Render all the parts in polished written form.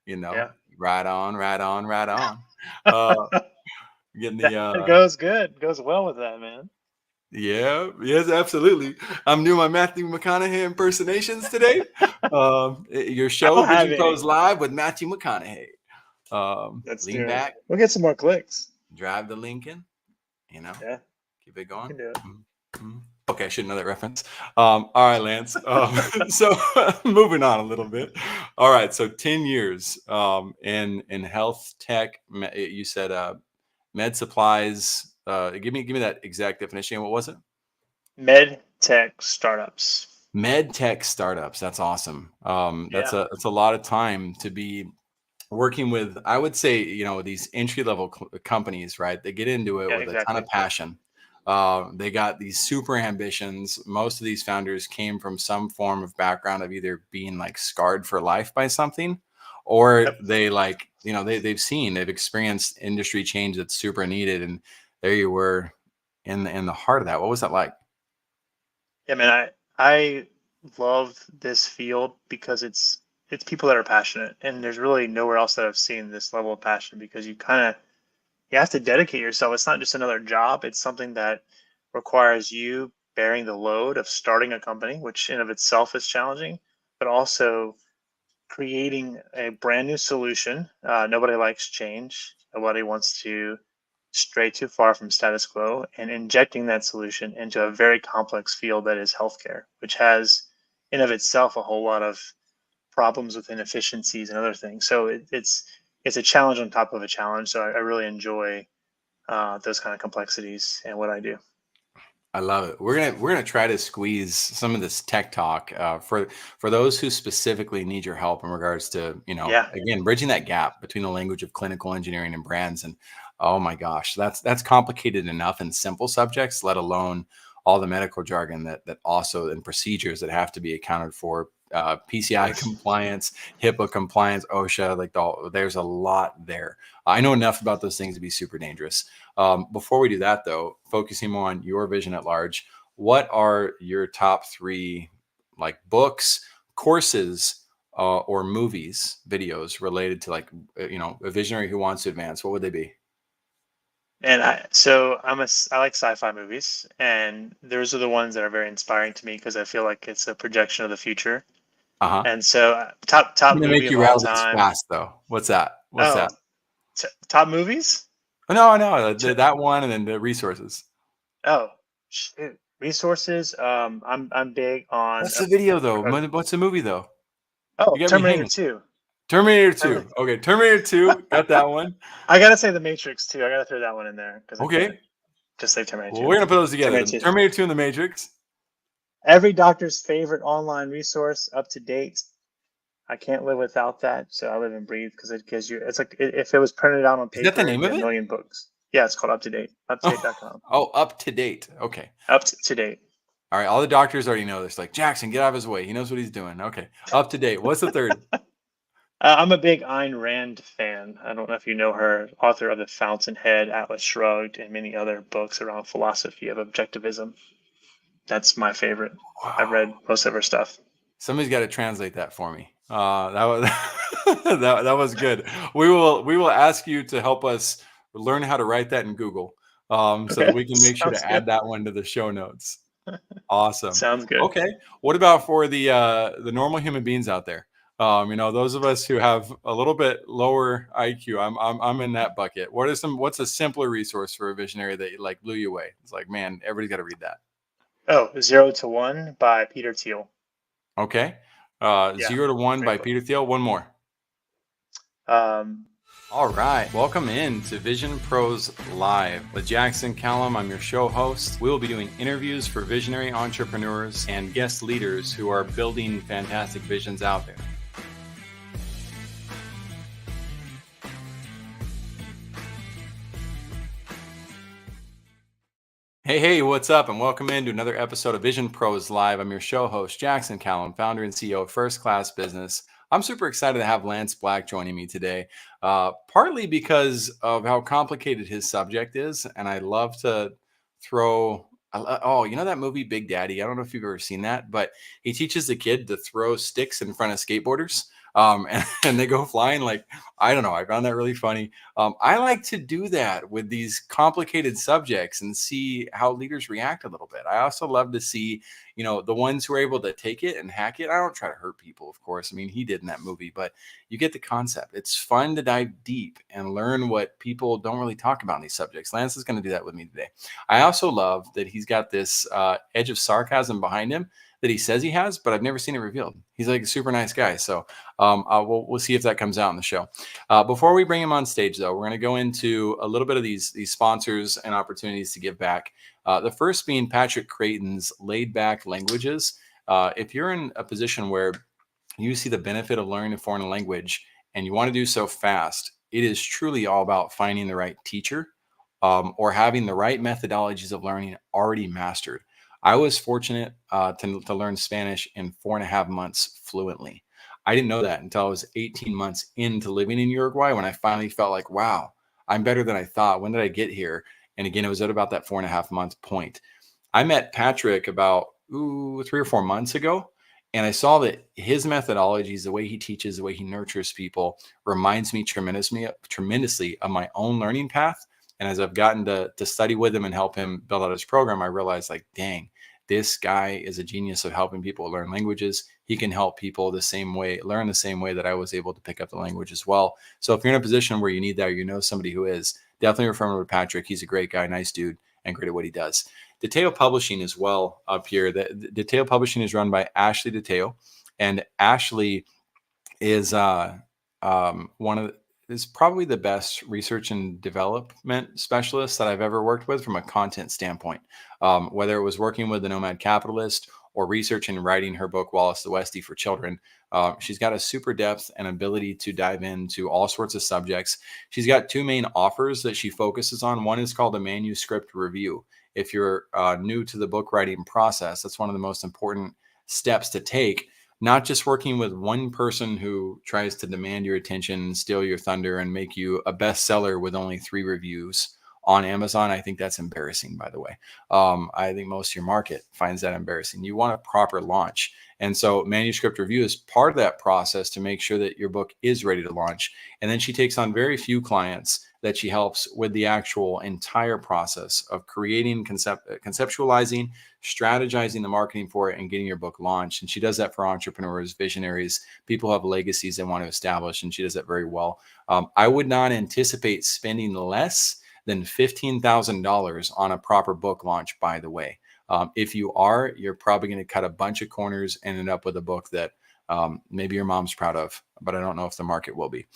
You know, Yeah. right on, right on, right on. Uh, getting the That goes good. Goes well with that, man. Yeah, yes, absolutely. I'm doing my Matthew McConaughey impersonations today. Your I show, don't have Vision any. Pros Live with Matthew McConaughey. Let's Lean do it. back, We'll get some more clicks. drive the Lincoln, you know, Yeah, keep it we going. can do it. Mhm. Okay, I should know that reference. All right, Lance. So moving on a little bit. All right, so 10 years in health tech. You said med supplies. Give me that exact definition. What was it? Med tech startups. Med tech startups. That's awesome. That's Yeah. a lot of time to be working with. I would say, these entry level companies, right? They get into it Yeah, with a ton of exactly. passion. They got these super ambitions. Most of these founders came from some form of background of either being like scarred for life by something, or Yep. they like, they've experienced industry change that's super needed. And there you were in the heart of that. What was that like? Yeah, man. I love this field because it's people that are passionate, and there's really nowhere else that I've seen this level of passion because you have to dedicate yourself. It's not just another job. It's something that requires you bearing the load of starting a company, which in of itself is challenging, but also creating a brand new solution. Nobody likes change. Nobody wants to stray too far from status quo, and injecting that solution into a very complex field that is healthcare, which has in of itself a whole lot of problems with inefficiencies and other things. So it's a challenge on top of a challenge. So I really enjoy those kind of complexities and what I do. I love it. We're gonna try to squeeze some of this tech talk for those who specifically need your help in regards to, Yeah, again, bridging that gap between the language of clinical engineering and brands. And oh my gosh, that's complicated enough in simple subjects, let alone all the medical jargon that also and procedures that have to be accounted for. PCI yes. compliance, HIPAA compliance, OSHA, there's a lot there. I know enough about those things to be super dangerous. Before we do that, though, focusing more on your vision at large, what are your top three like books, courses, or movies, videos related to a visionary who wants to advance? What would they be? And I like sci-fi movies, and those are the ones that are very inspiring to me because I feel like it's a projection of the future. Uh huh. And so top I'm gonna movie make of you all rattle these time. fast, though. What's that? What's Oh, that? top movies. Oh, no, no, T- that one, and then the resources. oh, shoot. Resources. I'm big on. What's the video though? What's the movie though? You Oh, got me Terminator hanging. 2. Terminator Terminator. 2. Okay, Terminator 2. Got that one. I gotta say The Matrix too. I gotta throw that one in there because I can't Okay. just say Terminator Well, 2. we're gonna put those together. Terminator The 2. Terminator 2 and the Matrix. Every doctor's favorite online resource, up to date. I can't live without that. So I live and breathe because it gives you. It's like if it was printed out on Is that the paper, it'd name be of a it? million books. Yeah, it's called Up to Date. Oh, UpToDate.com. oh, up to date. Okay. Up to date. All right. All the doctors already know this. Like Jackson, get out of his way. He knows what he's doing. Okay. Up to date. What's the third? I'm a big Ayn Rand fan. I don't know if you know her, author of The Fountainhead, Atlas Shrugged, and many other books around philosophy of objectivism. That's my favorite. I've Wow. read most of her stuff. Somebody's got to translate that for me. That was that was good. We will ask you to help us learn how to write that in Google, so that Okay, we can make sure sounds to good. add that one to the show notes. Awesome. Sounds good. Okay. What about for the normal human beings out there? Those of us who have a little bit lower IQ. I'm in that bucket. What's a simpler resource for a visionary that like blew you away? It's like, man, everybody's got to read that. Oh, Zero to One by Peter Thiel. Okay. Yeah, 0 to 1 great by book. Peter Thiel. One more. Um, All right. Welcome in to Vision Pros Live with Jackson Callum. I'm your show host. We will be doing interviews for visionary entrepreneurs and guest leaders who are building fantastic visions out there. Hey, what's up? And welcome into another episode of Vision Pros Live. I'm your show host, Jackson Callum, founder and CEO of First Class Business. I'm super excited to have Lance Black joining me today, partly because of how complicated his subject is. And I love to throw, oh, you know that movie Big Daddy? I don't know if you've ever seen that, but he teaches the kid to throw sticks in front of skateboarders. and they go flying. Like, I don't know. I found that really funny. I like to do that with these complicated subjects and see how leaders react a little bit. I also love to see, the ones who are able to take it and hack it. I don't try to hurt people, of course. I mean, he did in that movie, but you get the concept. It's fun to dive deep and learn what people don't really talk about in these subjects. Lance is going to do that with me today. I also love that he's got this edge of sarcasm behind him that he says he has, but I've never seen it revealed. He's like a super nice guy. So we'll see if that comes out in the show. Before we bring him on stage, though, we're going to go into a little bit of these sponsors and opportunities to give back. The first being Patrick Creighton's Laid Back Languages. If you're in a position where you see the benefit of learning a foreign language and you want to do so fast, it is truly all about finding the right teacher or having the right methodologies of learning already mastered. I was fortunate to learn Spanish in 4.5 months fluently. I didn't know that until I was 18 months into living in Uruguay, when I finally felt like, wow, I'm better than I thought. When did I get here? And again, it was at about that 4.5 month point. I met Patrick about 3 or 4 months ago, and I saw that his methodologies, the way he teaches, the way he nurtures people, reminds me tremendously of my own learning path. And as I've gotten to study with him and help him build out his program, I realized, like, dang, this guy is a genius of helping people learn languages. He can help people learn the same way that I was able to pick up the language as well. So if you're in a position where you need that, or somebody who is, definitely refer him to Patrick. He's a great guy, nice dude, and great at what he does. DeTeo Publishing as well up here. The DeTeo Publishing is run by Ashley DeTeo, and Ashley is is probably the best research and development specialist that I've ever worked with from a content standpoint. Whether it was working with the Nomad Capitalist or research and writing her book Wallace the Westie for children, she's got a super depth and ability to dive into all sorts of subjects. She's got 2 main offers that she focuses on. One is called a manuscript review. If you're new to the book writing process, that's one of the most important steps to take. Not just working with one person who tries to demand your attention, steal your thunder, and make you a bestseller with only 3 reviews on Amazon. I think that's embarrassing, by the way. I think most of your market finds that embarrassing. You want a proper launch. And so manuscript review is part of that process to make sure that your book is ready to launch. And then she takes on very few clients that she helps with the actual entire process of creating, conceptualizing, strategizing the marketing for it, and getting your book launched. And she does that for entrepreneurs, visionaries, people who have legacies they want to establish, and she does that very well. I would not anticipate spending less than $15,000 on a proper book launch, by the way. If you are, you're probably going to cut a bunch of corners and end up with a book that maybe your mom's proud of, but I don't know if the market will be.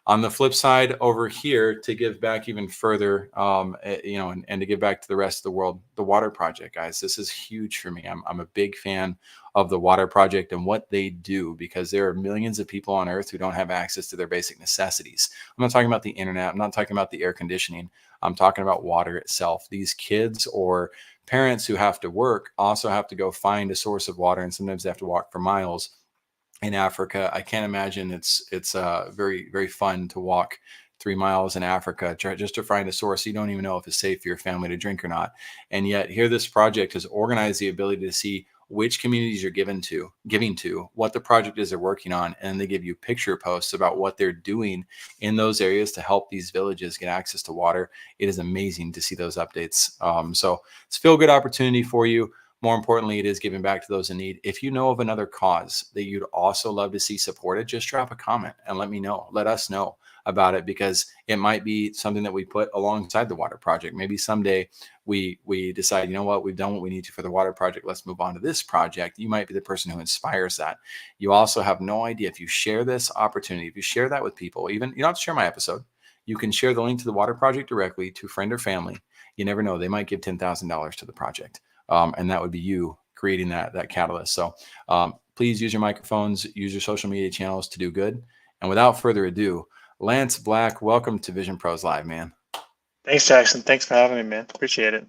On the flip side, over here, to give back even further, and to give back to the rest of the world, the Water Project, guys, this is huge for me. I'm a big fan of the Water Project and what they do, because there are millions of people on earth who don't have access to their basic necessities. I'm not talking about the internet. I'm not talking about the air conditioning. I'm talking about water itself. These kids or parents who have to work also have to go find a source of water, and sometimes they have to walk for miles. In Africa, I can't imagine it's very, very fun to walk 3 miles in Africa just to find a source you don't even know if it's safe for your family to drink or not. And yet here, this project has organized the ability to see which communities you're giving to, what the project is they're working on, and they give you picture posts about what they're doing in those areas to help these villages get access to water. It is amazing to see those updates. So it's a feel-good opportunity for you. More importantly, it is giving back to those in need. If you know of another cause that you'd also love to see supported, just drop a comment and let us know about it, because it might be something that we put alongside the Water Project. Maybe someday we decide, you know what, we've done what we need to for the Water Project. Let's move on to this project. You might be the person who inspires that. You also have no idea, if you share this opportunity, if you share that with people, even you don't have to share my episode. You can share the link to the Water Project directly to a friend or family. You never know, they might give $10,000 to the project. And that would be you creating that catalyst. So please use your microphones, use your social media channels to do good. And without further ado, Lance Black, welcome to Vision Pros Live, man. Thanks, Jackson. Thanks for having me, man. Appreciate it.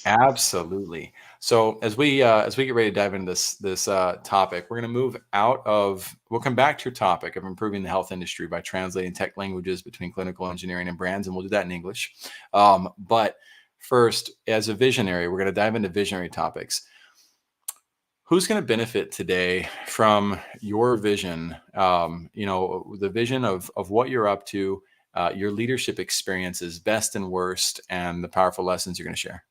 Absolutely. So as we get ready to dive into this topic, we're going to move we'll come back to your topic of improving the health industry by translating tech languages between clinical engineering and brands, and we'll do that in English. But first, as a visionary, we're going to dive into visionary topics. Who's going to benefit today from your vision? The vision of what you're up to, your leadership experiences, best and worst, and the powerful lessons you're going to share.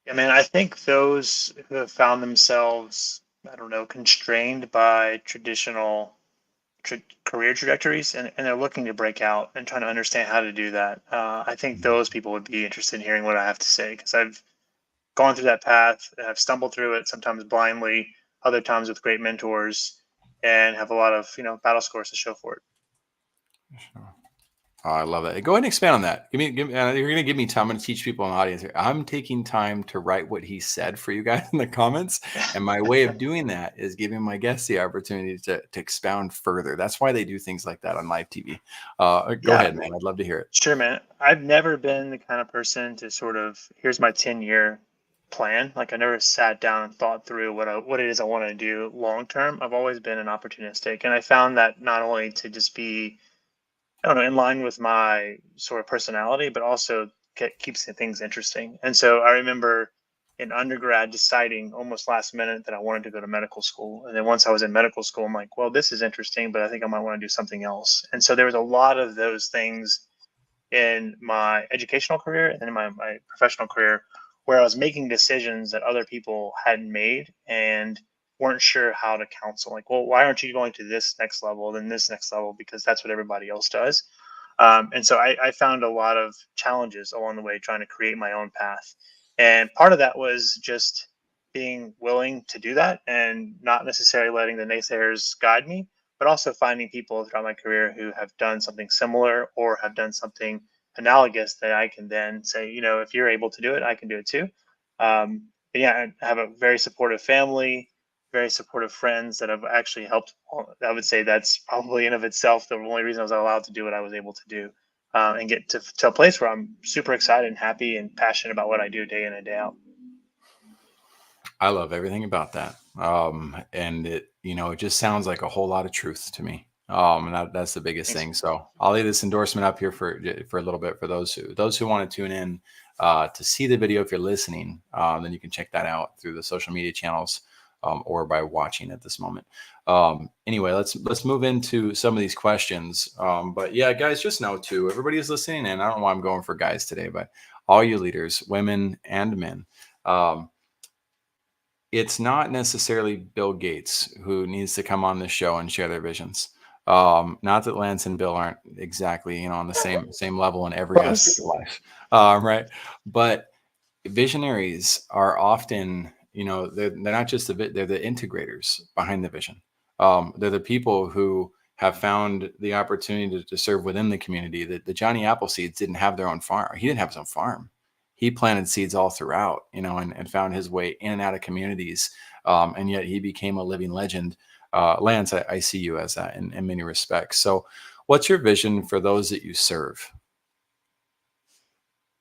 I mean, I think those who have found themselves, I don't know, constrained by traditional career trajectories, and they're looking to break out and trying to understand how to do that. I think Mhm. those people would be interested in hearing what I have to say, because I've gone through that path and I've stumbled through it, sometimes blindly, other times with great mentors, and have a lot of battle scores to show for it. Sure. Oh, I love that. Go ahead and expand on that. You're going to give me time. I'm going to teach people in the audience here. I'm taking time to write what he said for you guys in the comments. And my way of doing that is giving my guests the opportunity to expound further. That's why they do things like that on live TV. Go Yeah, ahead, man. I'd love to hear it. sure, man. I've never been the kind of person to sort of, here's my 10-year plan. Like, I never sat down and thought through what it is I want to do long term. I've always been an opportunistic, and I found that not only to just be, I don't know, in line with my sort of personality, but also keeps things interesting. And so I remember in undergrad deciding almost last minute that I wanted to go to medical school. And then once I was in medical school, I'm like, well, this is interesting, but I think I might want to do something else. And so there was a lot of those things in my educational career and in my professional career where I was making decisions that other people hadn't made and weren't sure how to counsel. Like, well, why aren't you going to this next level, then this next level? Because that's what everybody else does. And so I found a lot of challenges along the way trying to create my own path. And part of that was just being willing to do that and not necessarily letting the naysayers guide me, but also finding people throughout my career who have done something similar or have done something analogous that I can then say, if you're able to do it, I can do it too. But yeah, I have a very supportive family, very supportive friends that have actually helped. I would say that's probably in of itself the only reason I was allowed to do what I was able to do, and get to a place where I'm super excited and happy and passionate about what I do day in and day out. I love everything about that. And it just sounds like a whole lot of truth to me. And that's the biggest Thanks. thing. So I'll leave this endorsement up here for a little bit for those who want to tune in to see the video. If you're listening, then you can check that out through the social media channels or by watching at this moment. Anyway, let's move into some of these questions. But yeah, guys, just know too, everybody is listening, and I don't know why I'm going for guys today, but all you leaders, women and men. Um, it's not necessarily Bill Gates who needs to come on this show and share their visions. Not that Lance and Bill aren't exactly, on the same level in every aspect of Close. life, right? But visionaries are often, they're not just they're the integrators behind the vision. They're the people who have found the opportunity to serve within the community. That the Johnny Appleseeds didn't have their own farm. He didn't have his own farm. He planted seeds all throughout, and found his way in and out of communities. And yet he became a living legend. Lance, I see you as that in many respects. So what's your vision for those that you serve?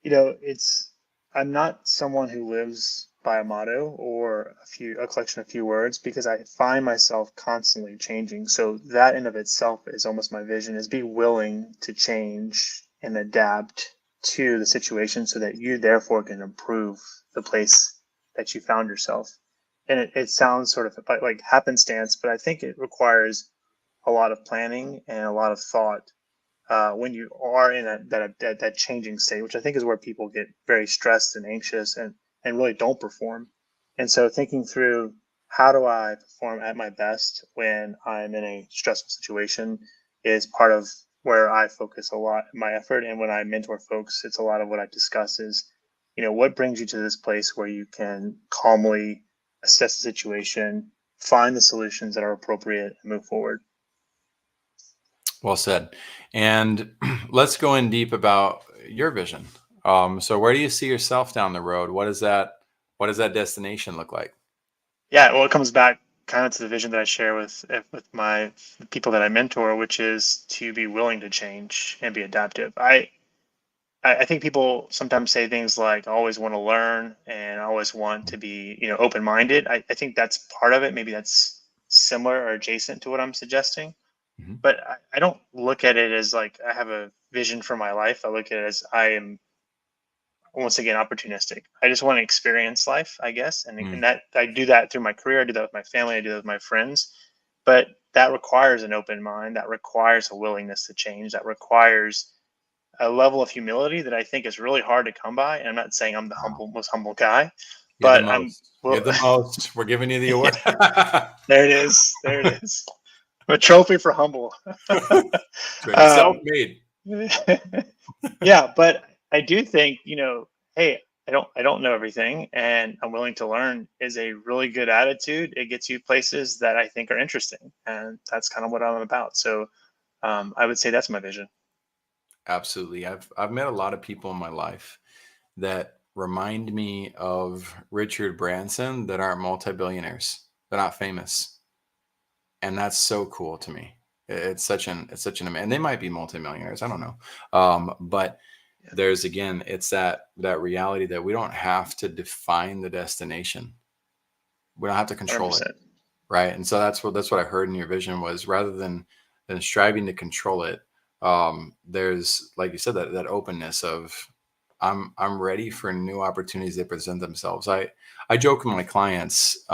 It's I'm not someone who lives by a motto or a collection of few words, because I find myself constantly changing. So that in of itself is almost my vision, is be willing to change and adapt to the situation so that you therefore can improve the place that you found yourself. And it sounds sort of like happenstance, but I think it requires a lot of planning and a lot of thought when you are in that changing state, which I think is where people get very stressed and anxious and really don't perform. And so thinking through, how do I perform at my best when I'm in a stressful situation, is part of where I focus a lot of my effort. And when I mentor folks, it's a lot of what I discuss is, what brings you to this place where you can calmly assess the situation, find the solutions that are appropriate, and move forward. Well said. And let's go in deep about your vision. So where do you see yourself down the road? What does that destination look like? Yeah, well, it comes back kind of to the vision that I share with my the people that I mentor, which is to be willing to change and be adaptive. I think people sometimes say things like, "I always want to learn and I always want to be, open minded." I think that's part of it. Maybe that's similar or adjacent to what I'm suggesting. Mhm. But I don't look at it as like I have a vision for my life. I look at it as once again, opportunistic. I just want to experience life, I guess. And Mm. that I do that through my career. I do that with my family. I do that with my friends. But that requires an open mind. That requires a willingness to change. That requires a level of humility that I think is really hard to come by. And I'm not saying I'm the Wow. most humble guy, You're the but I'm, most. You're well, the most. We're giving you the award. there it is. There it is. A trophy for humble. That's right. um, Self-made. yeah, but I do think, hey, I don't know everything, and I'm willing to learn is a really good attitude. It gets you places that I think are interesting, and that's kind of what I'm about. So I would say that's my vision. Absolutely. I've met a lot of people in my life that remind me of Richard Branson that aren't multi-billionaires. They're not famous. And that's so cool to me. It's such an and they might be multimillionaires. I don't know. But Yeah, there's again, it's that reality that we don't have to define the destination. We don't have to control it. 100%. Right. And so that's what I heard in your vision was rather than striving to control it, there's like you said, that openness of I'm ready for new opportunities that present themselves. I joke with my clients,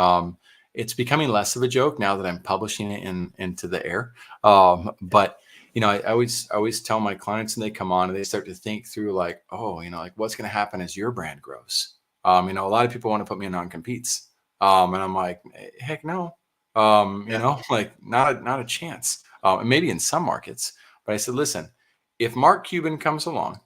it's becoming less of a joke now that I'm publishing it into the air. But I always tell my clients and they come on and they start to think through like, oh, like what's going to happen as your brand grows. A lot of people want to put me in non-competes. And I'm like, heck no. Yeah. like not a chance. And maybe in some markets, but I said, listen, if Mark Cuban comes along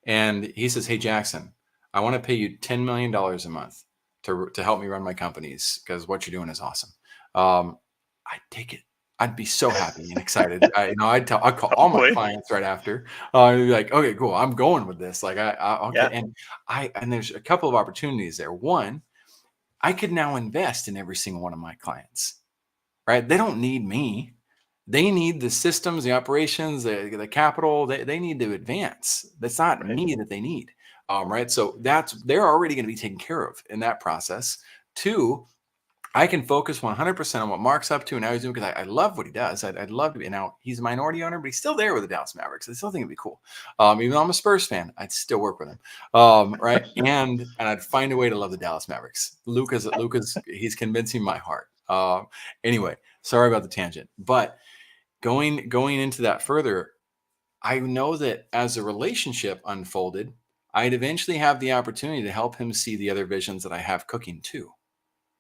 and he says, hey, Jackson, I want to pay you $10 million a month to help me run my companies because what you're doing is awesome. I'd take it. I'd be so happy and excited. I'd call Oh all my boy. clients right after. I'd be like, okay, cool. I'm going with this. Like, okay. Yeah. And there's a couple of opportunities there. One, I could now invest in every single one of my clients, right? They don't need me. They need the systems, the operations, the capital. They need to advance. That's not Right. me that they need, right? So they're already going to be taken care of in that process. Two, I can focus 100% on what Mark's up to and how he's doing because I love what he does. I'd love to be. Now he's a minority owner, but he's still there with the Dallas Mavericks. I still think it'd be cool. Even though I'm a Spurs fan, I'd still work with him. Right, and I'd find a way to love the Dallas Mavericks. Luca's he's convincing my heart. Anyway, sorry about the tangent, but going into that further, I know that as a relationship unfolded, I'd eventually have the opportunity to help him see the other visions that I have cooking too.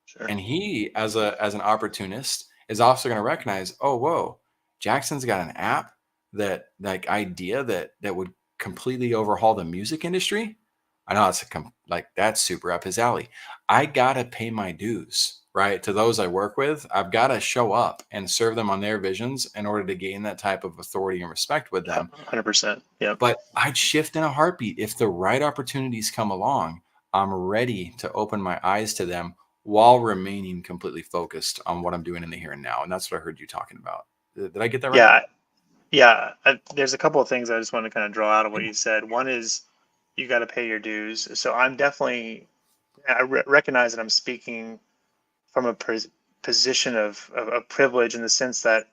Sure. And he, as an opportunist, is also going to recognize, oh, whoa, Jackson's got an app that idea that would completely overhaul the music industry. I know like that's super up his alley. I gotta pay my dues, right? To those I work with, I've got to show up and serve them on their visions in order to gain that type of authority and respect with Yeah. them. 100%. Yep. But I'd shift in a heartbeat. If the right opportunities come along, I'm ready to open my eyes to them while remaining completely focused on what I'm doing in the here and now. And that's what I heard you talking about. Did I get that right? Yeah. Yeah. There's a couple of things I just want to kind of draw out of what you said. One is you got to pay your dues. So I'm definitely, recognize that I'm speaking from a position of privilege in the sense that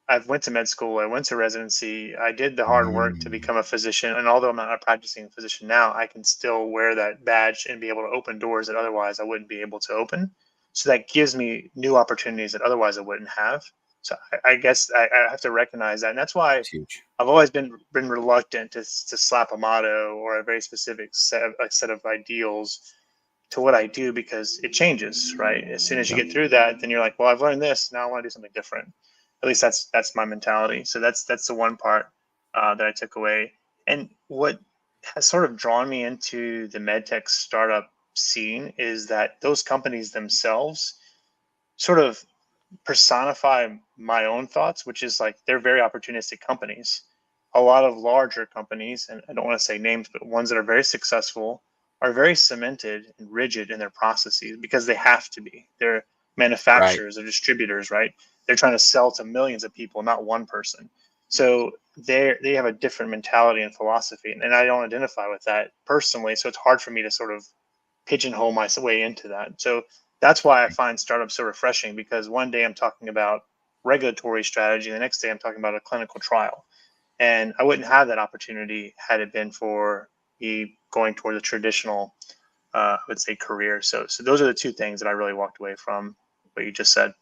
I went to med school, I went to residency, I did the hard work to Mm, become a physician. And although I'm not a practicing physician now, I can still wear that badge and be able to open doors that otherwise I wouldn't be able to open. So that gives me new opportunities that otherwise I wouldn't have. So I guess I have to recognize that. And that's why it's huge. I've always been reluctant to slap a motto or a very specific set of ideals to what I do because it changes, right? As soon as you Yep. get through that, then you're like, well, I've learned this. Now I want to do something different. At least that's my mentality. So that's the one part that I took away. And what has sort of drawn me into the medtech startup scene is that those companies themselves sort of personify my own thoughts, which is like they're very opportunistic companies. A lot of larger companies, and I don't want to say names, but ones that are very successful are very cemented and rigid in their processes because they have to be. They're Right. manufacturers or distributors, right? They're trying to sell to millions of people, not one person. So they have a different mentality and philosophy, and I don't identify with that personally. So it's hard for me to sort of pigeonhole my way into that. So that's why I find startups so refreshing because one day I'm talking about regulatory strategy, the next day I'm talking about a clinical trial. And I wouldn't have that opportunity had it been for be going toward a traditional, I would say, career. So those are the two things that I really walked away from what you just said.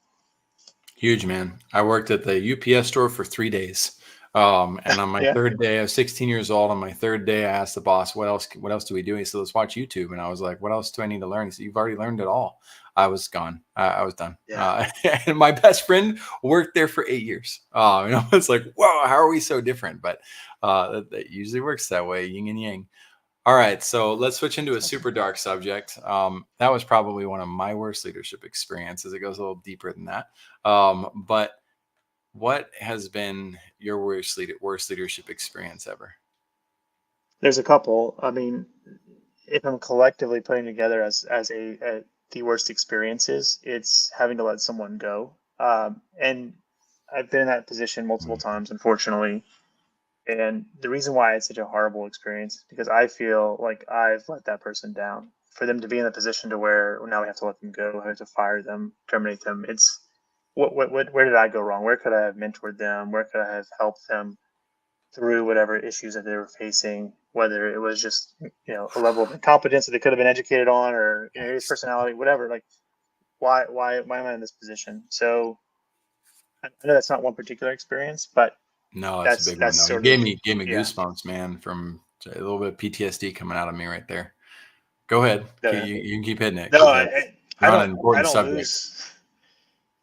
Huge, man. I worked at the UPS store for 3 days. And on my Yeah. third day, I was 16 years old. On my third day, I asked the boss, what else do we do? He said, let's watch YouTube. And I was like, what else do I need to learn? He said, you've already learned it all. I was gone. I was done. Yeah. And my best friend worked there for 8 years. And I was like, whoa, how are we so different? But that usually works that way, yin and yang. All right, so let's switch into a super dark subject. That was probably one of my worst leadership experiences. It goes a little deeper than that. But what has been your worst leadership experience ever? There's a couple. I mean, if I'm collectively putting together as a the worst experiences, it's having to let someone go. And I've been in that position multiple Mm. times, unfortunately. And the reason why it's such a horrible experience is because I feel like I've let that person down. For them to be in a position to where now we have to let them go, we have to fire them, terminate them. It's what where did I go wrong? Where could I have mentored them? Where could I have helped them through whatever issues that they were facing? Whether it was just a level of incompetence that they could have been educated on, or his Yikes. personality, whatever. Like why am I in this position? So I know that's not one particular experience, but No, it's a that's big one that's though. You sort of gave me yeah. goosebumps, man, from a little bit of PTSD coming out of me right there. Go ahead. The, You can keep hitting it no, because I we're on an don't I important don't subject. lose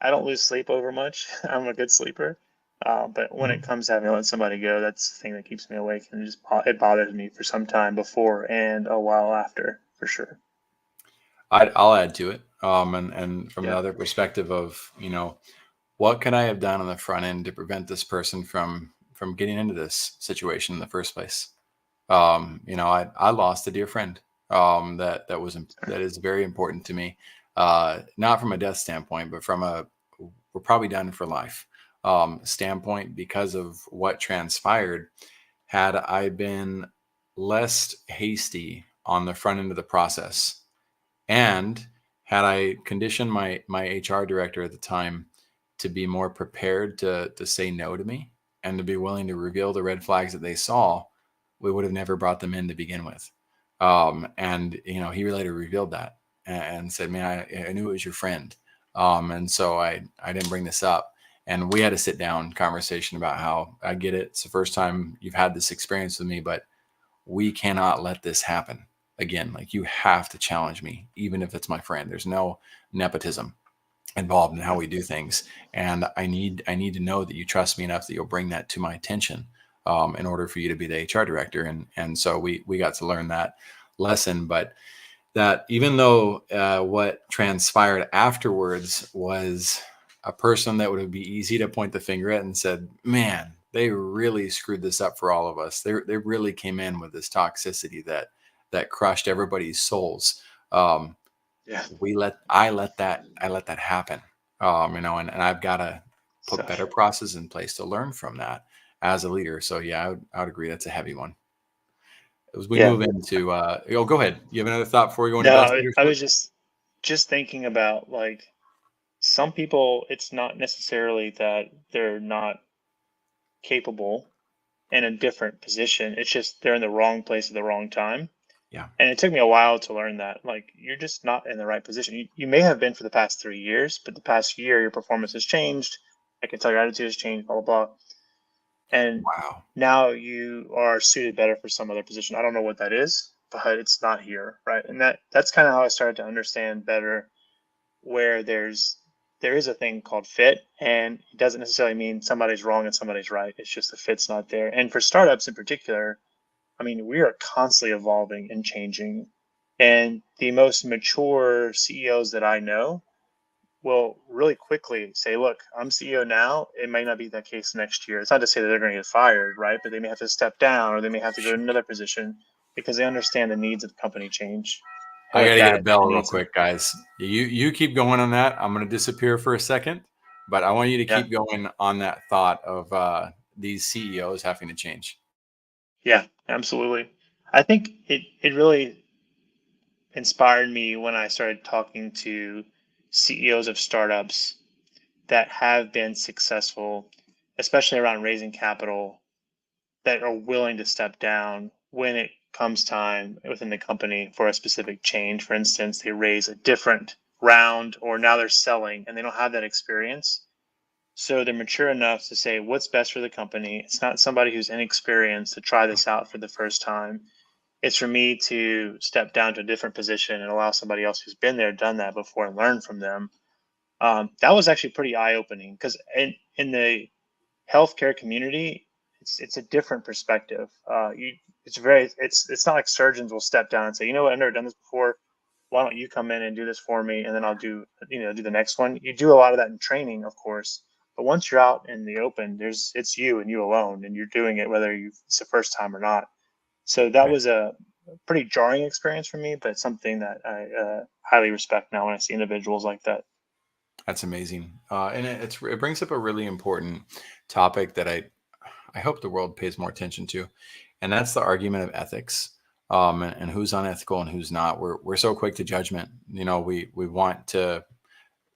I don't lose sleep over much. I'm a good sleeper. But when it Mhm. comes to having to let somebody go, that's the thing that keeps me awake, and it bothers me for some time before and a while after, for sure. I'll add to it. And from Yeah. another perspective of, what could I have done on the front end to prevent this person from getting into this situation in the first place? I lost a dear friend that is very important to me. Not from a death standpoint, but from a we're probably done for life standpoint because of what transpired. Had I been less hasty on the front end of the process, and had I conditioned my HR director at the time to be more prepared to say no to me and to be willing to reveal the red flags that they saw, we would have never brought them in to begin with. And he later revealed that and said, "Man, I knew it was your friend." And so I didn't bring this up. And we had a sit down conversation about how I get it. It's the first time you've had this experience with me, but we cannot let this happen again. Like, you have to challenge me, even if it's my friend. There's no nepotism involved in how Yeah. we do things. And I need to know that you trust me enough that you'll bring that to my attention in order for you to be the HR director. And so we got to learn that lesson. But that even though what transpired afterwards was a person that would be easy to point the finger at and said, man, they really screwed this up for all of us. They really came in with this toxicity that crushed everybody's souls. Um, Yeah. I let that happen. And I've got to put So better processes in place to learn from that as a leader. So yeah, I would agree that's a heavy one. As we yeah. move into, go ahead. You have another thought before we go into No, best I leadership? was just thinking about like some people. It's not necessarily that they're not capable in a different position. It's just they're in the wrong place at the wrong time. Yeah. And it took me a while to learn that. Like, you're just not in the right position. You may have been for the past 3 years, but the past year, your performance has changed. I can tell your attitude has changed, blah, blah, blah. And Wow. now you are suited better for some other position. I don't know what that is, but it's not here. Right. And that's kind of how I started to understand better where there is a thing called fit, and it doesn't necessarily mean somebody's wrong and somebody's right. It's just the fit's not there. And for startups in particular, I mean, we are constantly evolving and changing. And the most mature CEOs that I know will really quickly say, look, I'm CEO now. It might not be that case next year. It's not to say that they're going to get fired, right? But they may have to step down, or they may have to go to another position because they understand the needs of the company change. And I got with to get a that, bell it real needs to, quick, guys. You keep going on that. I'm going to disappear for a second, but I want you to yeah, keep going on that thought of these CEOs having to change. yeah, absolutely. I think it really inspired me when I started talking to CEOs of startups that have been successful, especially around raising capital, that are willing to step down when it comes time within the company for a specific change. For instance, they raise a different round, or now they're selling and they don't have that experience. So they're mature enough to say what's best for the company. It's not somebody who's inexperienced to try this out for the first time. It's for me to step down to a different position and allow somebody else who's been there, done that before, and learn from them. That was actually pretty eye opening, because in the healthcare community, it's a different perspective. It's not like surgeons will step down and say, you know what, I've never done this before. Why don't you come in and do this for me, and then I'll do the next one. You do a lot of that in training, of course, but once you're out in the open, it's you and you alone, and you're doing it whether it's the first time or not. So that Right. was a pretty jarring experience for me, but something that I highly respect now when I see individuals like that. That's amazing. And it brings up a really important topic that I hope the world pays more attention to, and that's the argument of ethics, and who's unethical and who's not. We're so quick to judgment.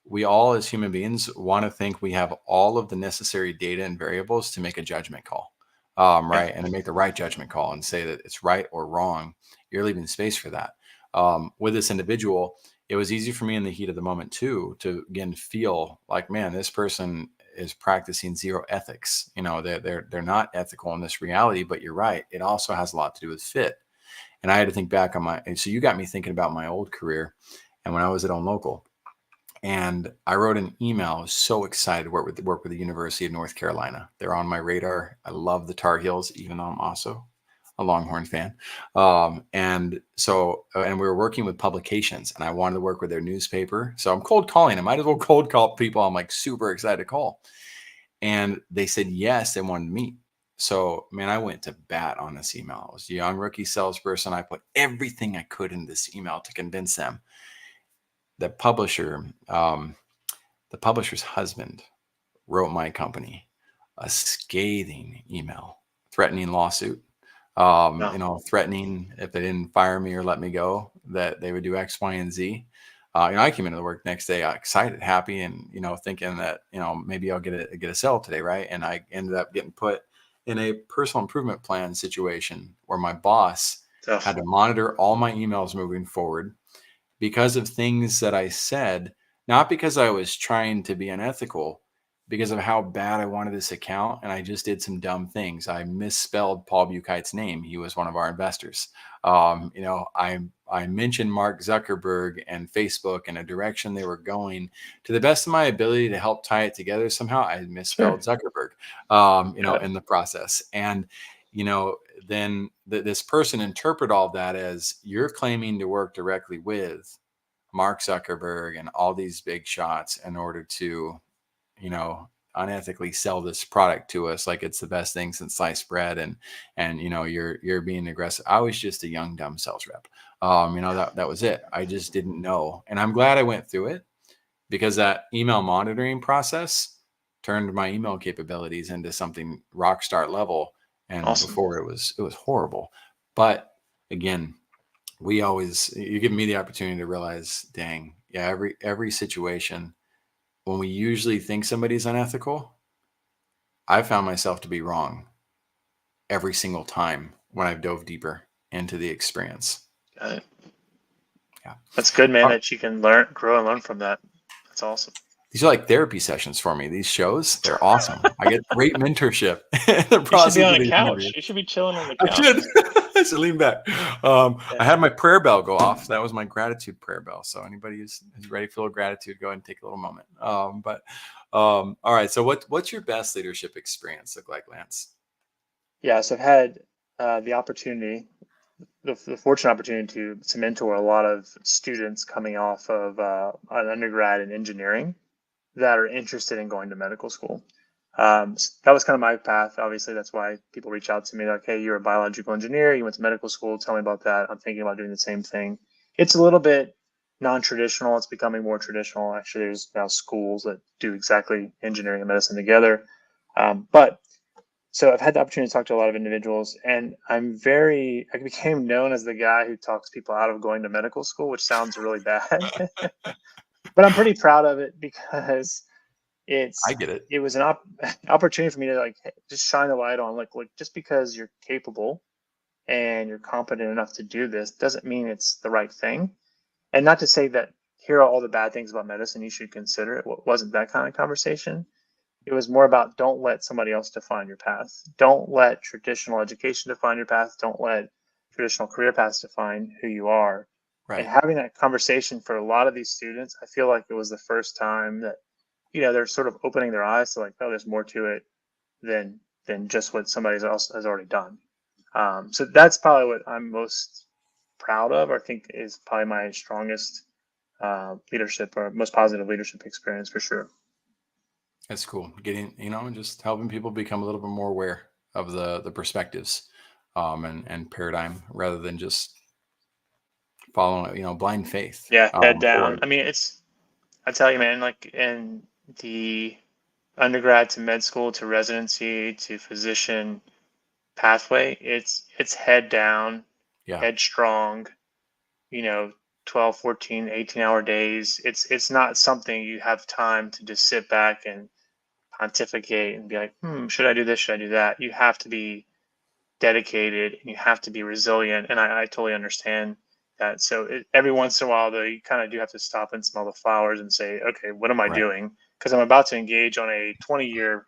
We all as human beings want to think we have all of the necessary data and variables to make a judgment call, Yeah. right? And to make the right judgment call and say that it's right or wrong. You're leaving space for that. With this individual, it was easy for me in the heat of the moment too to again feel like, man, this person is practicing zero ethics. They're not ethical in this reality. But you're right; it also has a lot to do with fit. And I had to think back on so you got me thinking about my old career and when I was at Own Local. And I wrote an email. I was so excited to work with the University of North Carolina. They're on my radar. I love the Tar Heels, even though I'm also a Longhorn fan. And we were working with publications, and I wanted to work with their newspaper. So I'm cold calling. I might as well cold call people I'm like super excited to call. And they said yes, they wanted to meet. So man, I went to bat on this email. I was a young rookie salesperson. I put everything I could in this email to convince them. The publisher, the publisher's husband wrote my company a scathing email, threatening lawsuit, No. threatening if they didn't fire me or let me go, that they would do X, Y, and Z. I came into the work next day, excited, happy, and thinking that maybe I'll get a sale today, right? And I ended up getting put in a personal improvement plan situation where my boss Tough. had to monitor all my emails moving forward because of things that I said, not because I was trying to be unethical, because of how bad I wanted this account. And I just did some dumb things. I misspelled Paul Buchheit's name. He was one of our investors. I mentioned Mark Zuckerberg and Facebook and a direction they were going. To the best of my ability to help tie it together, somehow I Sure. misspelled Zuckerberg, Got it. in the process. And then this person interpret all that as you're claiming to work directly with Mark Zuckerberg and all these big shots in order to, unethically sell this product to us like it's the best thing since sliced bread, and you're being aggressive. I was just a young dumb sales rep. That was it. I just didn't know, and I'm glad I went through it because that email monitoring process turned my email capabilities into something rock star level. And Awesome. before it was horrible. But again, you give me the opportunity to realize, dang, yeah, every situation when we usually think somebody's unethical, I found myself to be wrong every single time when I've dove deeper into the experience. Got it. Yeah. That's good, man, All right. that you can grow and learn from that. That's awesome. These are like therapy sessions for me. These shows, they're awesome. I get great mentorship in the You should be process on of a these couch. interviews. You should be chilling on the I couch. should. I should lean back. I Yeah. had my prayer bell go off. That was my gratitude prayer bell. So anybody who's ready to feel gratitude, go ahead and take a little moment. All right. So what's your best leadership experience look like, Lance? Yeah. So I've had the opportunity, the fortunate opportunity to mentor a lot of students coming off of an undergrad in engineering that are interested in going to medical school. That was kind of my path. Obviously, that's why people reach out to me like, hey, you're a biological engineer. You went to medical school. Tell me about that. I'm thinking about doing the same thing. It's a little bit non-traditional. It's becoming more traditional. Actually, there's now schools that do exactly engineering and medicine together. But so I've had the opportunity to talk to a lot of individuals, and I became known as the guy who talks people out of going to medical school, which sounds really bad. But I'm pretty proud of it because I get it. it was an opportunity for me to like just shine the light on like, look, just because you're capable and you're competent enough to do this doesn't mean it's the right thing. And not to say that here are all the bad things about medicine you should consider. It wasn't that kind of conversation. It was more about don't let somebody else define your path. Don't let traditional education define your path. Don't let traditional career paths define who you are. And Right. having that conversation for a lot of these students, I feel like it was the first time that, they're sort of opening their eyes to like, oh, there's more to it than just what somebody else has already done. So that's probably what I'm most proud of, or I think is probably my strongest leadership or most positive leadership experience for sure. That's cool. Getting, just helping people become a little bit more aware of the perspectives, and paradigm rather than just following, blind faith. Yeah, head down. Or I mean, I tell you, man, like in the undergrad to med school to residency to physician pathway, it's head down, yeah, headstrong, you know, 12, 14, 18-hour days. It's not something you have time to just sit back and pontificate and be like, should I do this? Should I do that? You have to be dedicated and you have to be resilient. And I totally understand that. So every once in a while, though, you kind of do have to stop and smell the flowers and say, okay, what am I right. doing? Because I'm about to engage on a 20-year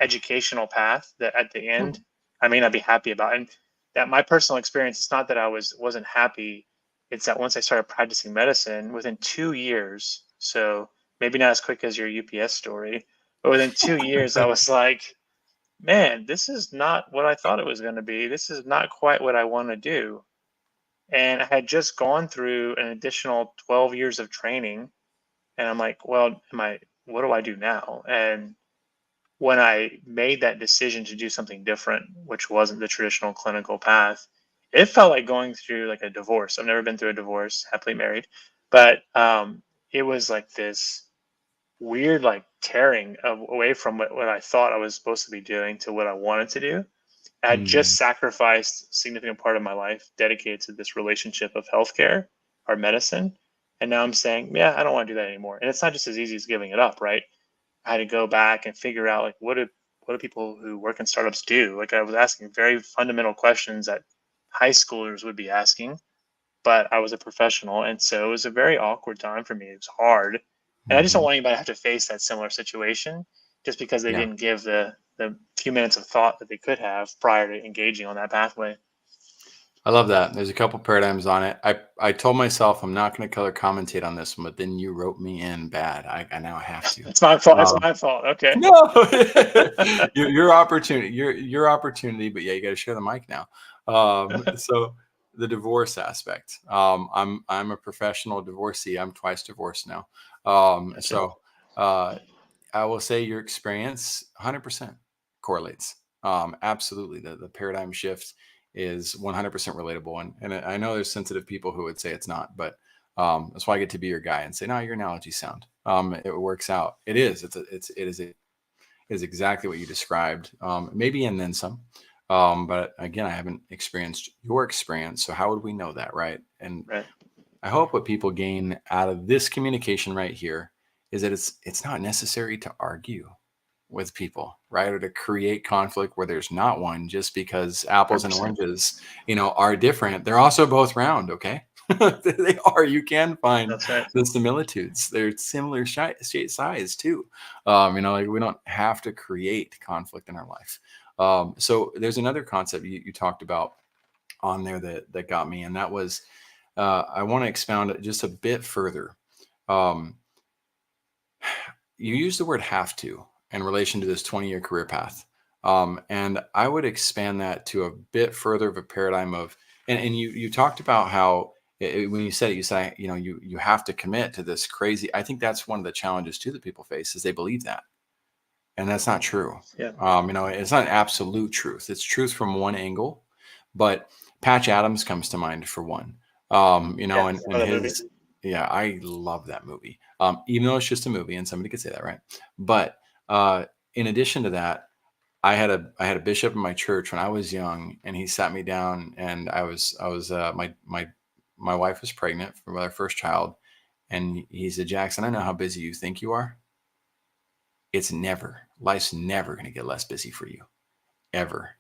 educational path that at the Hmm. end I may not be happy about. And that my personal experience, it's not that I wasn't happy. It's that once I started practicing medicine within 2 years, so maybe not as quick as your UPS story, but within 2 years, I was like, man, this is not what I thought it was going to be. This is not quite what I want to do. And I had just gone through an additional 12 years of training. And I'm like, well, what do I do now? And when I made that decision to do something different, which wasn't the traditional clinical path, it felt like going through like a divorce. I've never been through a divorce, happily married, but it was like this weird, like tearing away from what I thought I was supposed to be doing to what I wanted to do. I had Mm, just sacrificed a significant part of my life dedicated to this relationship of healthcare or medicine. And now I'm saying, yeah, I don't want to do that anymore. And it's not just as easy as giving it up, right? I had to go back and figure out like what do people who work in startups do? Like I was asking very fundamental questions that high schoolers would be asking, but I was a professional, and so it was a very awkward time for me. It was hard, and I just don't mhm. want anybody to have to face that similar situation just because they Yeah. didn't give the few minutes of thought that they could have prior to engaging on that pathway. I love that. There's a couple paradigms on it. I told myself I'm not going to color commentate on this one, but then you wrote me in bad. I now have to. It's my fault. It's Um, my fault. Okay. no, your opportunity, your opportunity. But yeah, you got to share the mic now. So the divorce aspect. I'm a professional divorcee. I'm twice divorced now. Gotcha. So I will say your experience 100% correlates. Absolutely. The paradigm shift is 100% relatable. And I know there's sensitive people who would say it's not, but that's why I get to be your guy and say, no, your analogy sound. It works out. It is. It is exactly what you described. Maybe and then some. But again, I haven't experienced your experience. So how would we know that? Right. And Right. I hope what people gain out of this communication right here is that it's not necessary to argue with people, right? Or to create conflict where there's not one just because apples and 100%. oranges, are different. They're also both round, okay? They are. You can find That's right. the similitudes. They're similar size too. Like we don't have to create conflict in our life. So there's another concept you talked about on there that got me, and that was I want to expound it just a bit further. Um, you use the word have to in relation to this 20-year career path. And I would expand that to a bit further of a paradigm of, and you talked about how when you said it, you say, you have to commit to this crazy. I think that's one of the challenges too that people face is they believe that. And that's not true. Yeah. It's not absolute truth. It's truth from one angle, but Patch Adams comes to mind for one. Yeah. And Another movie. his, yeah, I love that movie. Even though it's just a movie, and somebody could say that, right? But in addition to that, I had a bishop in my church when I was young, and he sat me down, and my wife was pregnant for our first child, and he said, Jackson, I know how busy you think you are. Life's never going to get less busy for you, ever.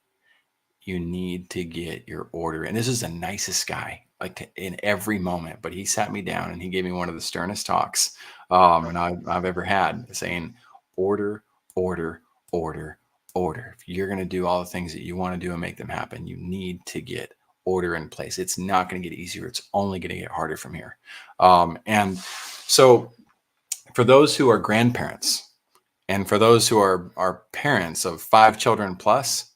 you need to get your order. And this is the nicest guy, like in every moment. But he sat me down and he gave me one of the sternest talks and I've ever had, saying, order, order, order, order. If you're going to do all the things that you want to do and make them happen, you need to get order in place. It's not going to get easier. It's only going to get harder from here. And so for those who are grandparents and for those who are parents of 5 children plus,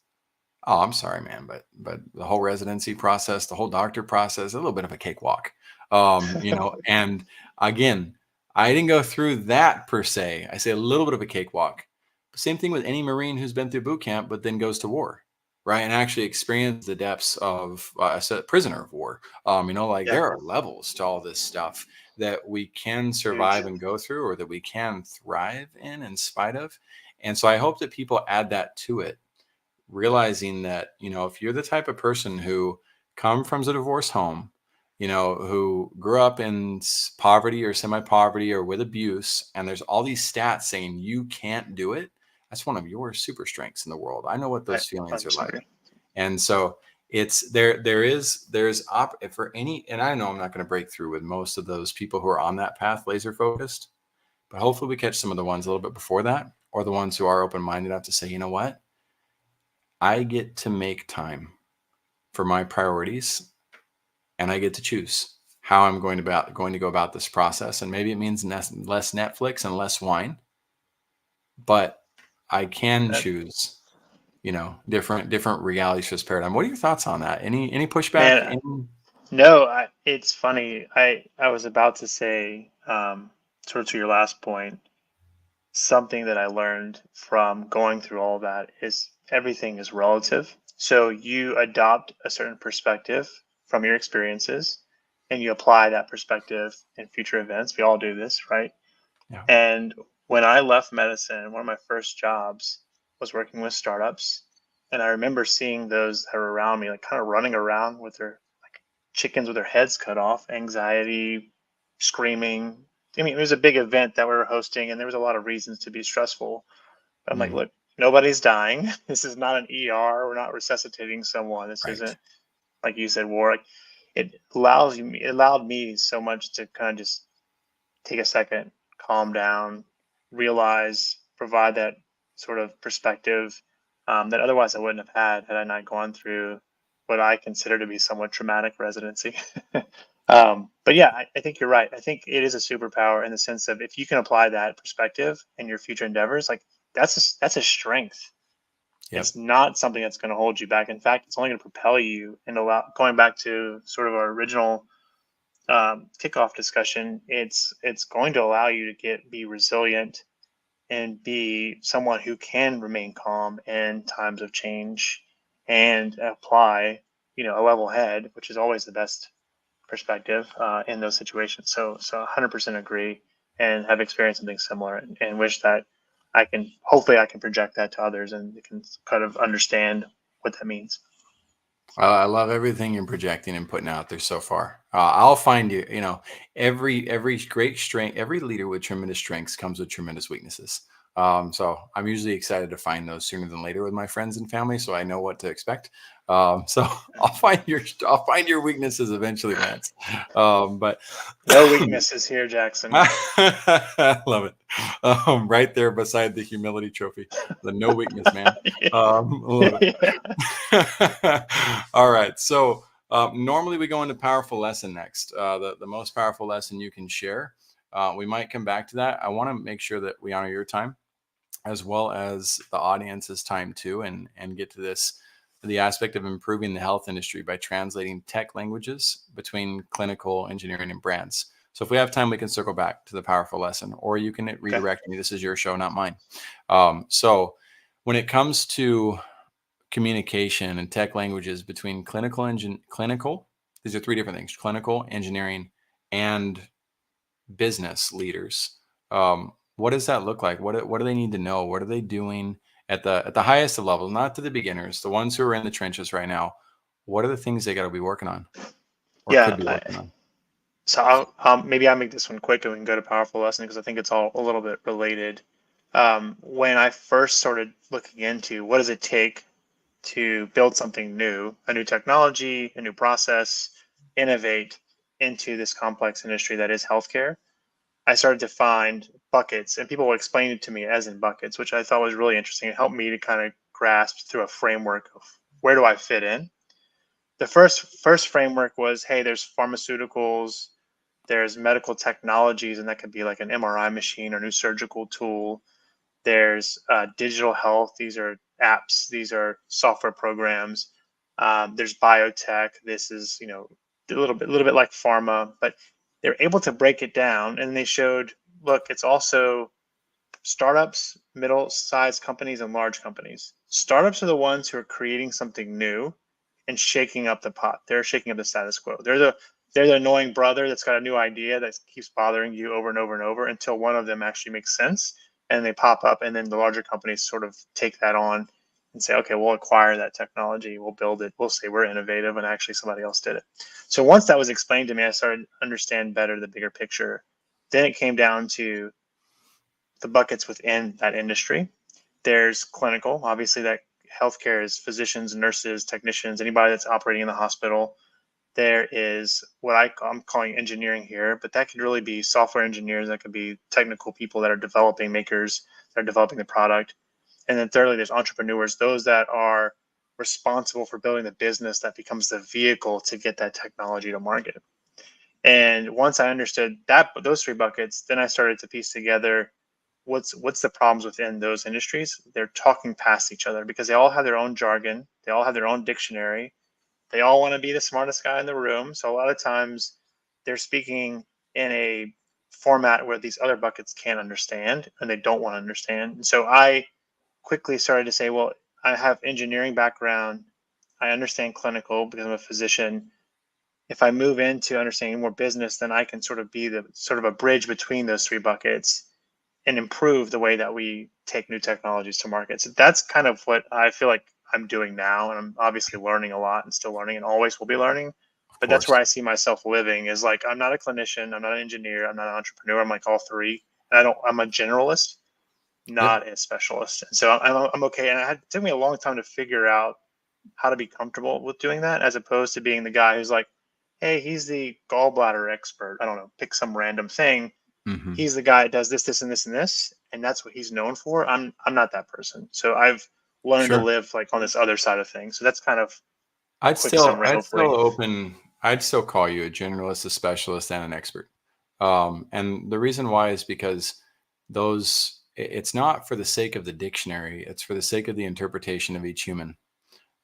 oh, I'm sorry, man, but the whole residency process, the whole doctor process, a little bit of a cakewalk. And again, I didn't go through that per se. I say a little bit of a cakewalk. Same thing with any Marine who's been through boot camp, but then goes to war, right? And actually experience the depths of a prisoner of war. Like Yeah, there are levels to all this stuff that we can huge. survive and go through, or that we can thrive in spite of. And so I hope that people add that to it, realizing that, if you're the type of person who come from a divorced home, who grew up in poverty or semi-poverty or with abuse, and there's all these stats saying you can't do it, that's one of your super strengths in the world. I know what I those feelings are 100% like. agree. And so it's for any, and I know I'm not going to break through with most of those people who are on that path laser focused, but hopefully we catch some of the ones a little bit before that, or the ones who are open-minded enough to say, you know what, I get to make time for my priorities, and I get to choose how I'm going to go about this process. And maybe it means less Netflix and less wine, but I can That, choose, different realities for this paradigm. What are your thoughts on that? Any pushback? man, no, it's funny. I was about to say, sort of to your last point, something that I learned from going through all that is everything is relative. So you adopt a certain perspective from your experiences and you apply that perspective in future events. We all do this, right? Yeah. And when I left medicine, one of my first jobs was working with startups. And I remember seeing those that were around me, like kind of running around with their like chickens with their heads cut off, anxiety, screaming. I mean, it was a big event that we were hosting, and there was a lot of reasons to be stressful. But I'm like, Mm, look, nobody's dying. This is not an ER. We're not resuscitating someone. This right. isn't, like you said, war. Like, it allowed me so much to kind of just take a second, calm down, realize, provide that sort of perspective that otherwise I wouldn't have had I not gone through what I consider to be somewhat traumatic residency. But yeah, I think you're right. I think it is a superpower in the sense of if you can apply that perspective in your future endeavors, like that's a strength. Yep. It's not something that's going to hold you back. In fact, it's only going to propel you and allow. Going back to sort of our original kickoff discussion, it's going to allow you to be resilient and be someone who can remain calm in times of change and apply, a level head, which is always the best perspective in those situations. So 100% agree and have experienced something similar and wish that hopefully I can project that to others and they can kind of understand what that means. I love everything you're projecting and putting out there so far. I'll find you. Every great strength, every leader with tremendous strengths comes with tremendous weaknesses. So I'm usually excited to find those sooner than later with my friends and family, so I know what to expect. So I'll find your weaknesses eventually, Lance. But No weaknesses here, Jackson. I love it. Right there beside the humility trophy, the no weakness man. I love Yeah. it. All right. So normally we go into powerful lesson next. The most powerful lesson you can share. We might come back to that. I want to make sure that we honor your time as well as the audience's time too, and get to the aspect of improving the health industry by translating tech languages between clinical engineering and brands. So if we have time, we can circle back to the powerful lesson, or you can Okay. redirect me. This is your show, not mine. So when it comes to communication and tech languages between clinical, these are 3 different things: clinical, engineering, and business leaders. What does that look like? What do they need to know? What are they doing at the highest of levels, not to the beginners, the ones who are in the trenches right now? What are the things they got to be working on or could Yeah. be working on? So maybe I'll make this one quick and we can go to powerful lesson because I think it's all a little bit related. When I first started looking into what does it take to build something new, a new technology, a new process, innovate into this complex industry that is healthcare, I started to find buckets, and people would explain it to me as in buckets, which I thought was really interesting. It helped me to kind of grasp through a framework of where do I fit in. The first framework was, hey, there's pharmaceuticals, there's medical technologies, and that could be like an MRI machine or new surgical tool. There's digital health. These are apps. These are software programs. There's biotech. This is, a little bit like pharma, but they're able to break it down. And they showed, look, it's also startups, middle-sized companies, and large companies. Startups are the ones who are creating something new and shaking up the pot. They're shaking up the status quo. They're the annoying brother that's got a new idea that keeps bothering you over and over and over until one of them actually makes sense and they pop up. And then the larger companies sort of take that on and say, okay, we'll acquire that technology, we'll build it, we'll say we're innovative, and actually somebody else did it. So once that was explained to me, I started to understand better the bigger picture. Then it came down to the buckets within that industry. There's clinical, obviously that healthcare is physicians, nurses, technicians, anybody that's operating in the hospital. There is what I'm calling engineering here, but that could really be software engineers. That could be technical people that are developing, makers that are developing the product. And then thirdly, there's entrepreneurs, those that are responsible for building the business that becomes the vehicle to get that technology to market. And once I understood those three buckets, then I started to piece together what's the problems within those industries. They're talking past each other because they all have their own jargon. They all have their own dictionary. They all want to be the smartest guy in the room. So a lot of times they're speaking in a format where these other buckets can't understand and they don't want to understand. And so I quickly started to say, well, I have engineering background. I understand clinical because I'm a physician. If I move into understanding more business, then I can sort of be the sort of a bridge between those three buckets and improve the way that we take new technologies to market. So that's kind of what I feel like I'm doing now. And I'm obviously learning a lot and still learning and always will be learning. Of But that's course. where I see myself living is like, I'm not a clinician. I'm not an engineer. I'm not an entrepreneur. I'm like all three. And I'm a generalist, Yep. not a specialist. And so I'm okay. And it took me a long time to figure out how to be comfortable with doing that, as opposed to being the guy who's like, hey, he's the gallbladder expert. I don't know, pick some random thing. Hmm. He's the guy that does this, and this, and this, and that's what he's known for. I'm not that person. So I've learned to Sure. live like on this other side of things. So that's kind of I'd quick still, summary, I'd hopefully. still open, I'd still call you a generalist, a specialist, and an expert. And the reason why is because it's not for the sake of the dictionary, it's for the sake of the interpretation of each human.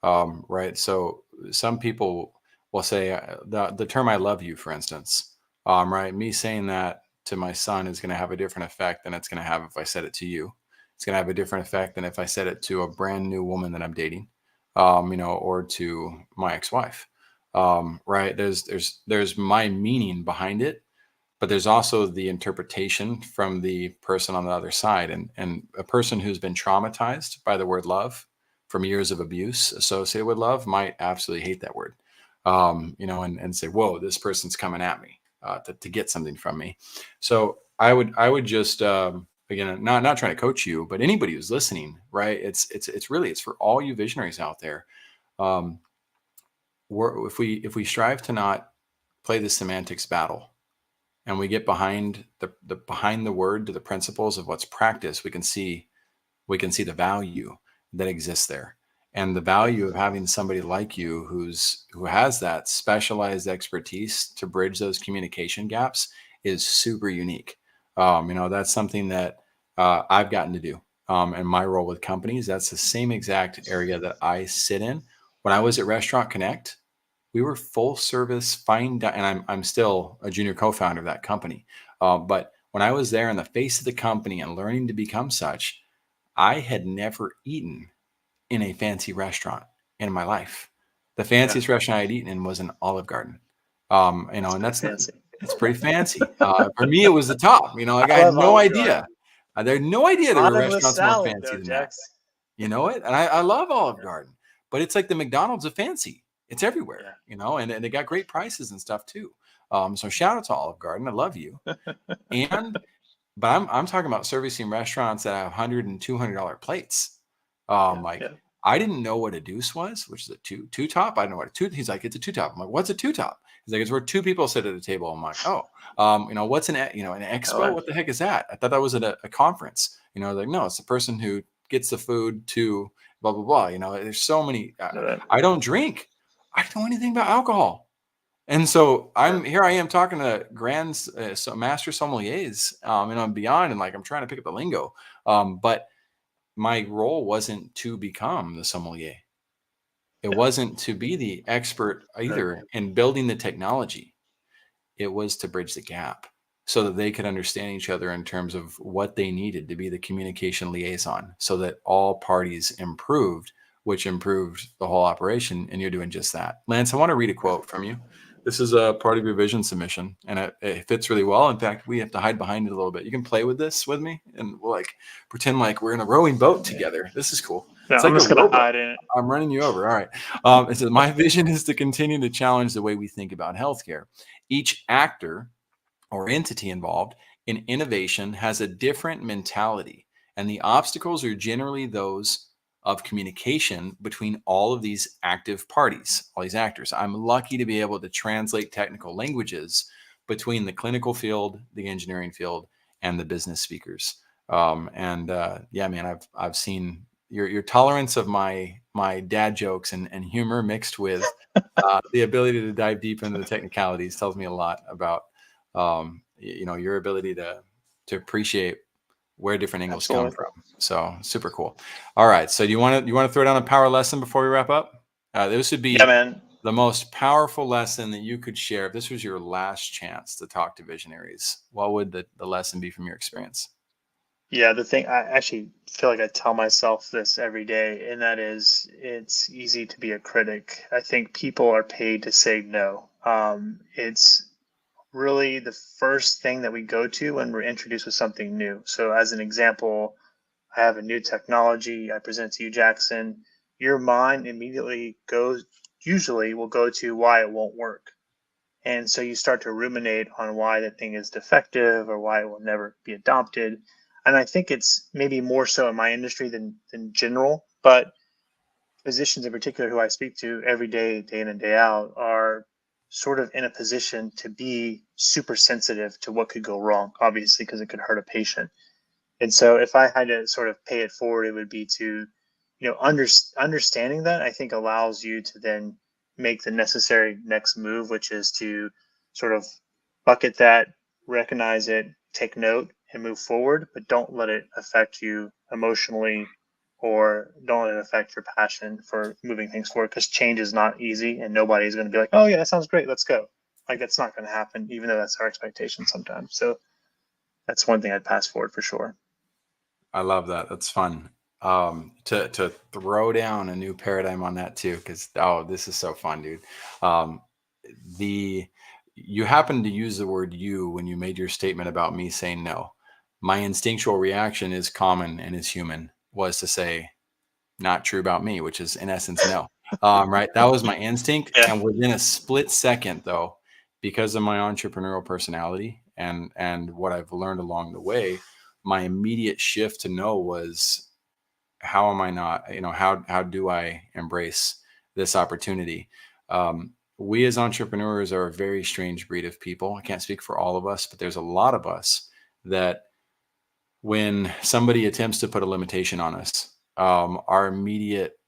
Right. So some people will say the term "I love you," for instance. Right. Me saying that to my son is going to have a different effect than it's going to have if I said it to you. It's going to have a different effect than if I said it to a brand new woman that I'm dating, or to my ex-wife. Right. There's my meaning behind it, but there's also the interpretation from the person on the other side, and a person who's been traumatized by the word love from years of abuse associated with love might absolutely hate that word, and say, whoa, this person's coming at me to get something from me. So I would just again, not trying to coach you, but anybody who's listening, right, it's for all you visionaries out there. um, if we strive to not play the semantics battle, and we get behind the word to the principles of what's practiced, we can see the value that exists there, and the Yeah. value of having somebody like you who has that specialized expertise to bridge those communication gaps is super unique. That's something that I've gotten to do in my role with companies. That's the same exact area that I sit in. When I was at Restaurant Connect, we were full service and I'm still a junior co-founder of that company. But when I was there in the face of the company and learning to become such, I had never eaten in a fancy restaurant in my life. The Yeah. fanciest restaurant I'd eaten in was an Olive Garden. It's And pretty that's not, fancy. it's pretty fancy. For me, it was the top. Like I I had love no Olive Garden. idea. I had no idea there were Bottom of the restaurants more salad, fancy though, than that. Jax. You know it? And I love Olive Yeah. Garden, but it's like the McDonald's of fancy. It's everywhere, Yeah. and they got great prices and stuff too. So shout out to Olive Garden. I love you. And but I'm talking about servicing restaurants that have $100 and $200 plates. Yeah. Like Yeah. I didn't know what a deuce was, which is a two top. I don't know what a two. He's like, it's a two top. I'm like, what's a two top? He's like, it's where two people sit at a table. I'm like, oh, what's an expo? Oh, What the heck is that? I thought that was at a conference. Like, no, it's the person who gets the food to blah blah blah. There's so many. know that. I don't drink. I don't know anything about alcohol. And so Yeah. I am talking to master sommeliers, and beyond, and like I'm trying to pick up the lingo. But my role wasn't to become the sommelier. It wasn't to be the expert Right. either in building the technology. It was to bridge the gap so that they could understand each other in terms of what they needed to be the communication liaison so that all parties improved, which improved the whole operation. And you're doing just that. Lance, I want to read a quote from you. This is a part of your vision submission, and it fits really well. In fact, we have to hide behind it a little bit. You can play with this with me, and we'll like pretend like we're in a rowing boat together. This is cool. No, It's I'm like just a gonna rowboat. hide in it. I'm running you over. All right. It says, my vision is to continue to challenge the way we think about healthcare. Each actor or entity involved in innovation has a different mentality, and the obstacles are generally those of communication between all of these active parties, all these actors. I'm lucky to be able to translate technical languages between the clinical field, the engineering field, and the business speakers. Yeah, man, I've seen your tolerance of my dad jokes and humor mixed with the ability to dive deep into the technicalities tells me a lot about your ability to appreciate where different angles come Absolutely. from. So super cool. All right. So do you want to throw down a power lesson before we wrap up? This would Yeah, be man. the most powerful lesson that you could share. If this was your last chance to talk to visionaries, what would the lesson be from your experience? Yeah, the thing I actually feel like I tell myself this every day, and that is it's easy to be a critic. I think people are paid to say no. It's really the first thing that we go to when we're introduced with something new. So, as an example, I have a new technology, I present it to you, Jackson. Your mind immediately goes, usually will go to why it won't work. And so you start to ruminate on why the thing is defective or why it will never be adopted. And I think it's maybe more so in my industry than general, but physicians in particular who I speak to every day, day in and day out, are sort of in a position to be super sensitive to what could go wrong, obviously, because it could hurt a patient. And so if I had to sort of pay it forward, it would be to, understanding that I think allows you to then make the necessary next move, which is to sort of bucket that, recognize it, take note, and move forward, but don't let it affect you emotionally or don't let it affect your passion for moving things forward because change is not easy and nobody's going to be like, oh, yeah, that sounds great. Let's go. Like, that's not going to happen, even though that's our expectation sometimes. So that's one thing I'd pass forward for sure. I love that. That's fun. To throw down a new paradigm on that too, because this is so fun, dude. Um, the You happened to use the word "you" when you made your statement about me saying no. My instinctual reaction is common and is human, was to say not true about me, which is in essence no. Right? That was my instinct, Yeah. and within a split second, though, because of my entrepreneurial personality and what I've learned along the way, my immediate shift to no was, how am I not, how do I embrace this opportunity? We as entrepreneurs are a very strange breed of people. I can't speak for all of us, but there's a lot of us that when somebody attempts to put a limitation on us, our immediate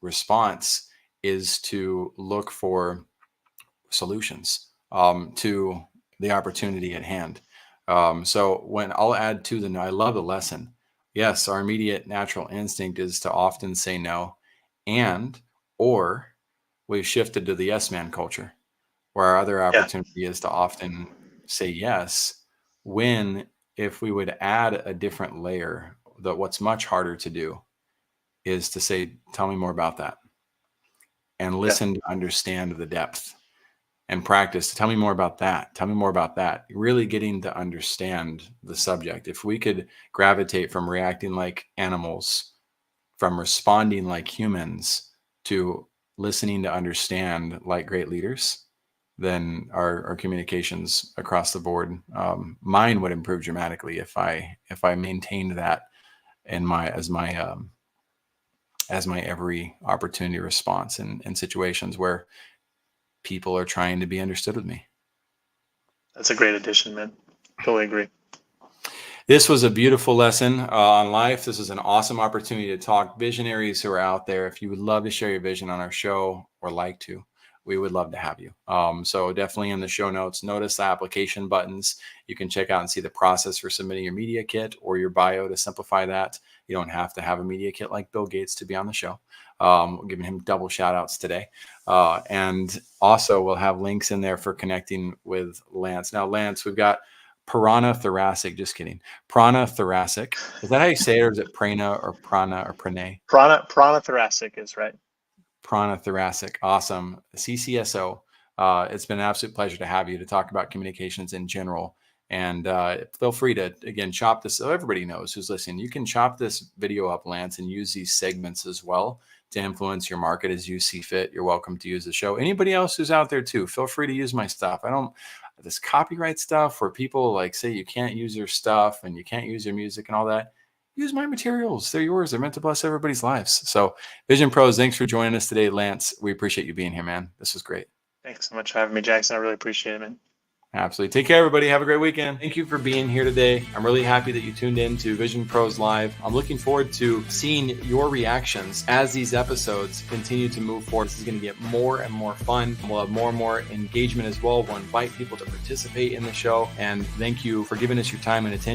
response is to look for solutions to the opportunity at hand. So when I'll add to the no, I love the lesson. Yes, our immediate natural instinct is to often say no, and or we've shifted to the yes man culture, where our other Yeah. opportunity is to often say yes. When if we would add a different layer, that what's much harder to do is to say, tell me more about that, and Yeah. listen to understand the depth and practice. Tell me more about that. Tell me more about that. Really getting to understand the subject. If we could gravitate from reacting like animals, from responding like humans, to listening to understand like great leaders, then our communications across the board, mine would improve dramatically if I maintained that in my as my every opportunity response in situations where people are trying to be understood with me. That's a great addition, man. Totally agree. This was a beautiful lesson on life. This is an awesome opportunity to talk. Visionaries who are out there, if you would love to share your vision on our show or like to, we would love to have you. So definitely in the show notes, notice the application buttons. You can check out and see the process for submitting your media kit or your bio to simplify that. You don't have to have a media kit like Bill Gates to be on the show. We're giving him double shout outs today. And also we'll have links in there for connecting with Lance. Now, Lance, we've got Piranha Thoracic. Just kidding. Prana Thoracic. Is that how you say it, or is it Prana or Prana or Prane? Prana Thoracic is right. Prana Thoracic. Awesome. CCSO. It's been an absolute pleasure to have you to talk about communications in general. And feel free to, again, chop this. So everybody knows who's listening. You can chop this video up, Lance, and use these segments as well to influence your market as you see fit. You're welcome to use the show. Anybody else who's out there too, feel free to use my stuff. This copyright stuff where people like say you can't use your stuff and you can't use your music and all that. Use my materials. They're yours. They're meant to bless everybody's lives. So Vision Pros, thanks for joining us today, Lance. We appreciate you being here, man. This was great. Thanks so much for having me, Jackson. I really appreciate it, man. Absolutely. Take care, everybody. Have a great weekend. Thank you for being here today. I'm really happy that you tuned in to Vision Pros Live. I'm looking forward to seeing your reactions as these episodes continue to move forward. This is going to get more and more fun. We'll have more and more engagement as well. We'll invite people to participate in the show. And thank you for giving us your time and attention.